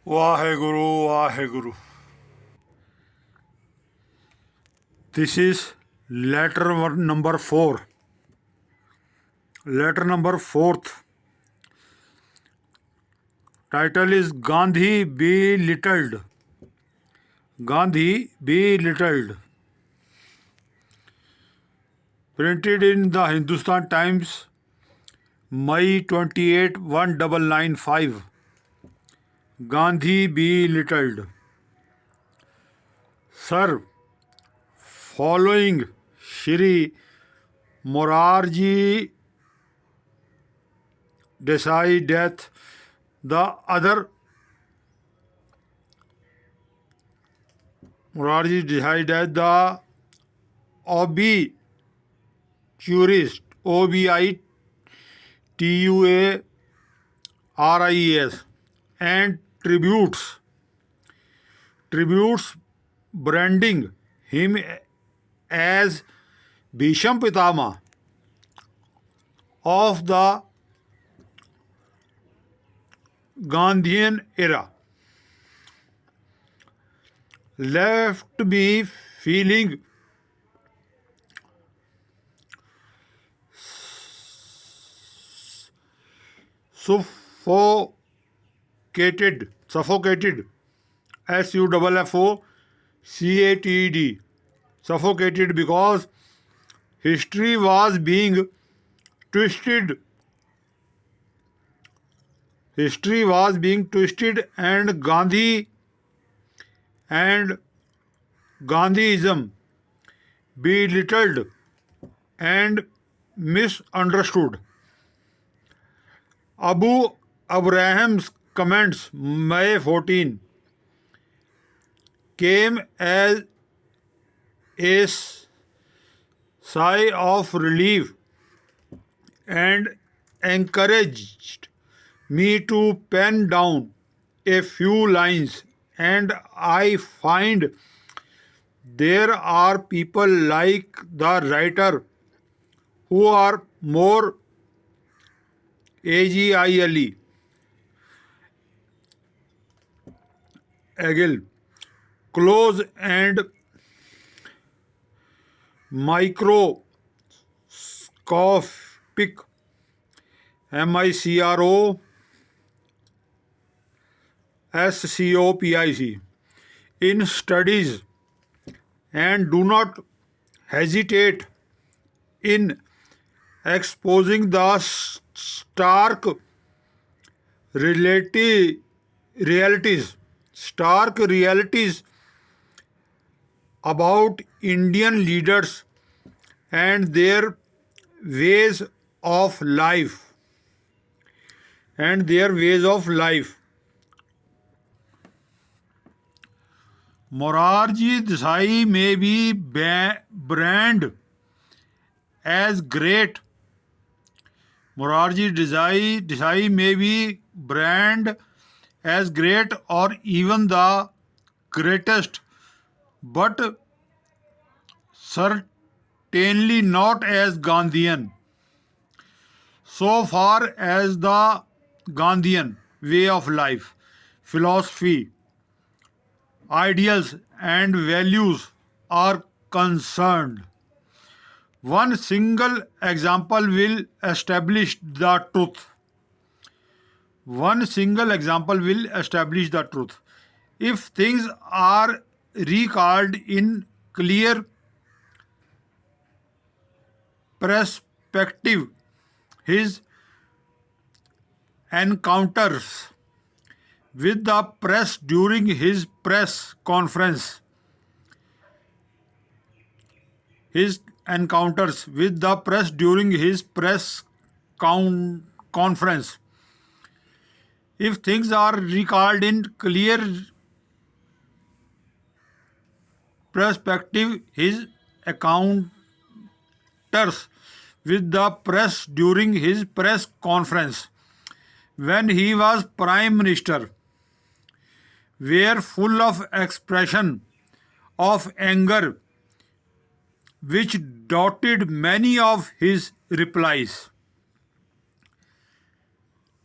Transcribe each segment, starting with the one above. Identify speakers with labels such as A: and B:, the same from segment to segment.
A: Waheguru, Waheguru. This is number 4. Letter number 4th. Title is Gandhi Belittled. Gandhi Belittled. Printed in the Hindustan Times, May 28, 1995. Gandhi Belittled. Sir, following Shri Morarji Desai death, the other Morarji Desai death, the obituaries and tributes branding him as Bhisham Pitama of the Gandhian era left me feeling suffocated, SUFFOCATED, suffocated, because history was being twisted. And Gandhi and Gandhiism belittled and misunderstood. Abu Abraham's comments, May 14, came as a sigh of relief and encouraged me to pen down a few lines, and I find there are people like the writer who are more agile, close and microscopic, MICROSCOPIC, in studies, and do not hesitate in exposing the stark realities about Indian leaders and their ways of life. Morarji Desai may be branded as great. Morarji Desai may be branded as great or even the greatest, but certainly not as Gandhian. So far as the Gandhian way of life, philosophy, ideals, and values are concerned, one single example will establish the truth. If things are recalled in clear perspective, his encounters with the press during his press conference, if things are recalled in clear perspective, his encounters with the press during his press conference when he was Prime Minister were full of expression of anger, which dotted many of his replies.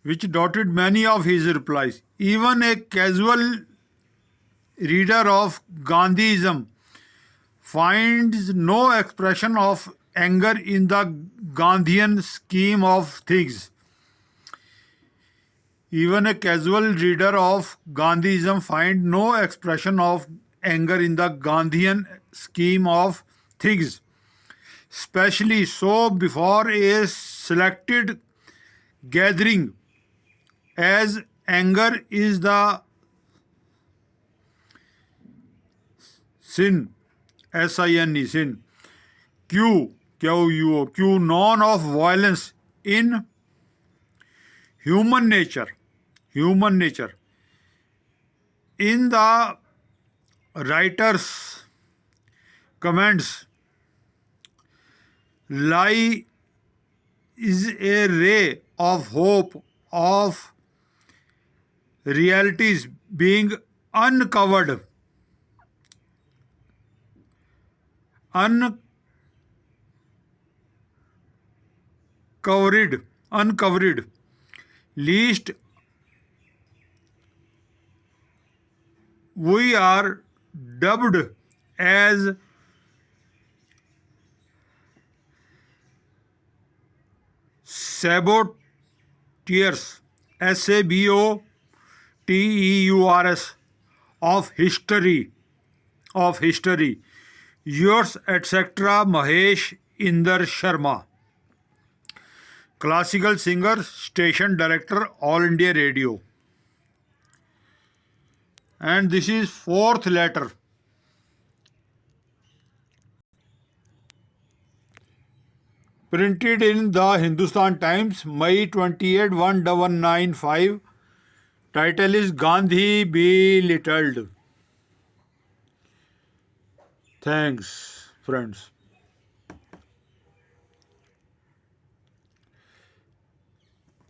A: which dotted many of his replies. Even a casual reader of Gandhism finds no expression of anger in the Gandhian scheme of things. Even a casual reader of Gandhism finds no expression of anger in the Gandhian scheme of things, especially so before a selected gathering, as anger is the sin, S-I-N-E, sin, Q, known of violence in human nature. In the writer's comments, lie is a ray of hope of realities being uncovered, least we are dubbed as saboteurs, SABOTEURS, of history. Yours, etc. Mahesh Inder Sharma, classical singer, station director, All India Radio. And this is fourth letter. Printed in the Hindustan Times, May 28, 1995. Title is Gandhi Belittled. Thanks, friends.